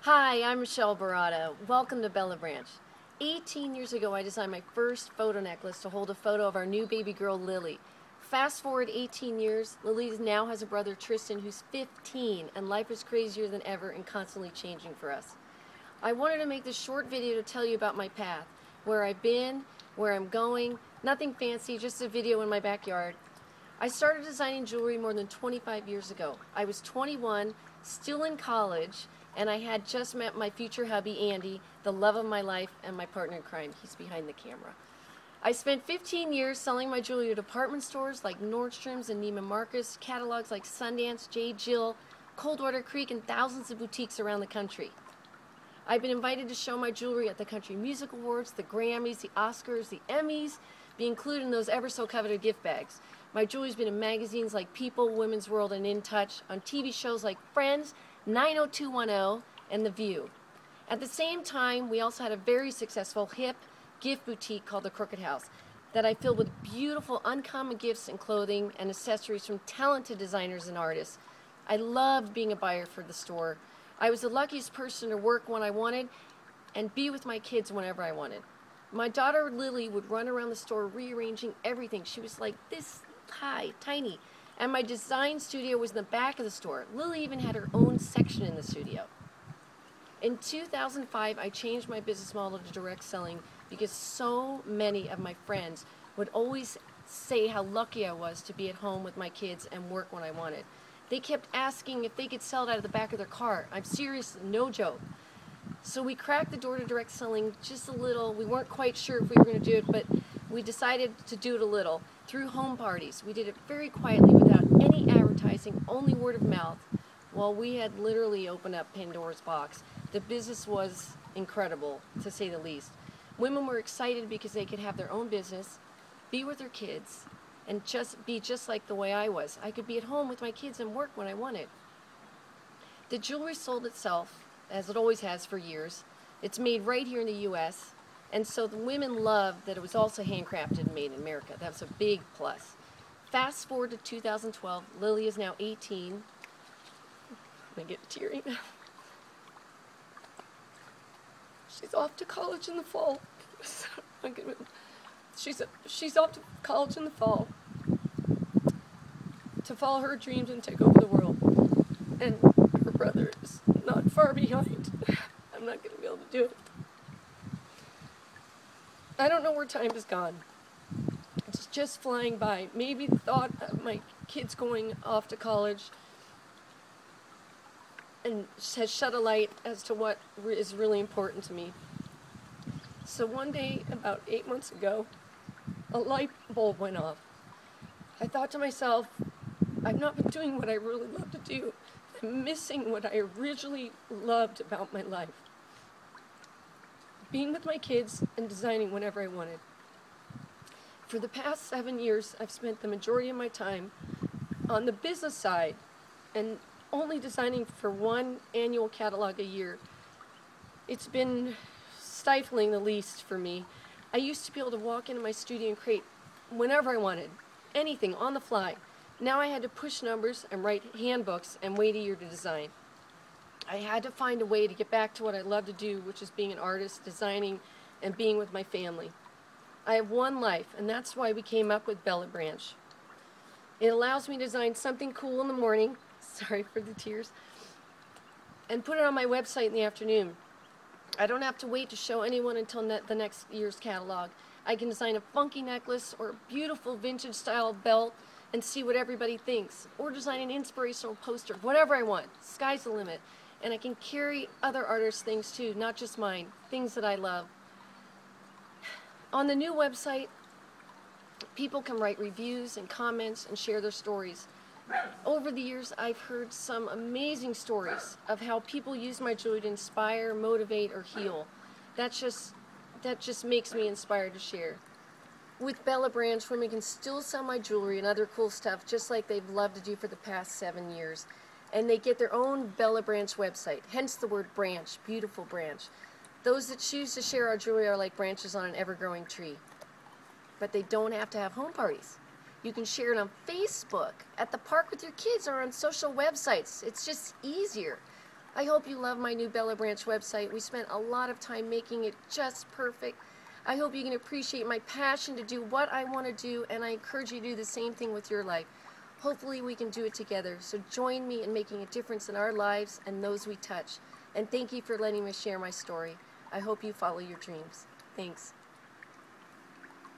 Hi, I'm Michele Baratta. Welcome to Bella Branch. 18 years ago, I designed my first photo necklace to hold a photo of our new baby girl, Lily. Fast forward 18 years, Lily now has a brother, Tristan, who's 15, and life is crazier than ever and constantly changing for us. I wanted to make this short video to tell you about my path, where I've been, where I'm going, nothing fancy, just a video in my backyard. I started designing jewelry more than 25 years ago. I was 21, still in college, and I had just met my future hubby, Andy, the love of my life and my partner in crime. He's behind the camera. I spent 15 years selling my jewelry to department stores like Nordstrom's and Neiman Marcus, catalogs like Sundance, J. Jill, Coldwater Creek, and thousands of boutiques around the country. I've been invited to show my jewelry at the Country Music Awards, the Grammys, the Oscars, the Emmys, be included in those ever so coveted gift bags. My jewelry's been in magazines like People, Women's World, and In Touch, on TV shows like Friends, 90210, and The View. At the same time, we also had a very successful hip gift boutique called the Crooked House that I filled with beautiful, uncommon gifts and clothing and accessories from talented designers and artists. I loved being a buyer for the store. I was the luckiest person to work when I wanted and be with my kids whenever I wanted. My daughter Lily would run around the store rearranging everything. She was like this high, tiny. And my design studio was in the back of the store. Lily even had her own section in the studio. In 2005, I changed my business model to direct selling because so many of my friends would always say how lucky I was to be at home with my kids and work when I wanted. They kept asking if they could sell it out of the back of their car. I'm serious, no joke. So we cracked the door to direct selling just a little. We weren't quite sure if we were going to do it, but we decided to do it a little through home parties. We did it very quietly without any advertising, only word of mouth, while we had literally opened up Pandora's box. The business was incredible, to say the least. Women were excited because they could have their own business, be with their kids, and be just like the way I was. I could be at home with my kids and work when I wanted. The jewelry sold itself, as it always has for years. It's made right here in the U.S., and so the women loved that it was also handcrafted and made in America. That's a big plus. Fast forward to 2012, Lily is now 18. I get teary now. She's off to college in the fall. She's off to college in the fall to follow her dreams and take over the world. And her brother is not far behind. I'm not going to be able to do it. I don't know where time has gone. It's just flying by. Maybe the thought of my kids going off to college and has shed a light as to what is really important to me. So one day, about 8 months ago, a light bulb went off. I thought to myself, I've not been doing what I really love to do. I'm missing what I originally loved about my life. Being with my kids and designing whenever I wanted. For the past 7 years, I've spent the majority of my time on the business side and only designing for one annual catalog a year. It's been stifling the least for me. I used to be able to walk into my studio and create whenever I wanted, anything on the fly. Now I had to push numbers and write handbooks and wait a year to design. I had to find a way to get back to what I love to do, which is being an artist, designing, and being with my family. I have one life, and that's why we came up with Bella Branch. It allows me to design something cool in the morning, sorry for the tears, and put it on my website in the afternoon. I don't have to wait to show anyone until the next year's catalog. I can design a funky necklace or a beautiful vintage style belt and see what everybody thinks, or design an inspirational poster, whatever I want. Sky's the limit. And I can carry other artists' things too, not just mine, things that I love. On the new website, people can write reviews and comments and share their stories. Over the years, I've heard some amazing stories of how people use my jewelry to inspire, motivate, or heal. That just makes me inspired to share. With Bella Branch, women can still sell my jewelry and other cool stuff just like they've loved to do for the past 7 years. And they get their own Bella Branch website, hence the word branch, beautiful branch. Those that choose to share our jewelry are like branches on an ever-growing tree. But they don't have to have home parties. You can share it on Facebook, at the park with your kids, or on social websites. It's just easier. I hope you love my new Bella Branch website. We spent a lot of time making it just perfect. I hope you can appreciate my passion to do what I want to do, and I encourage you to do the same thing with your life. Hopefully we can do it together. So join me in making a difference in our lives and those we touch. And thank you for letting me share my story. I hope you follow your dreams. Thanks.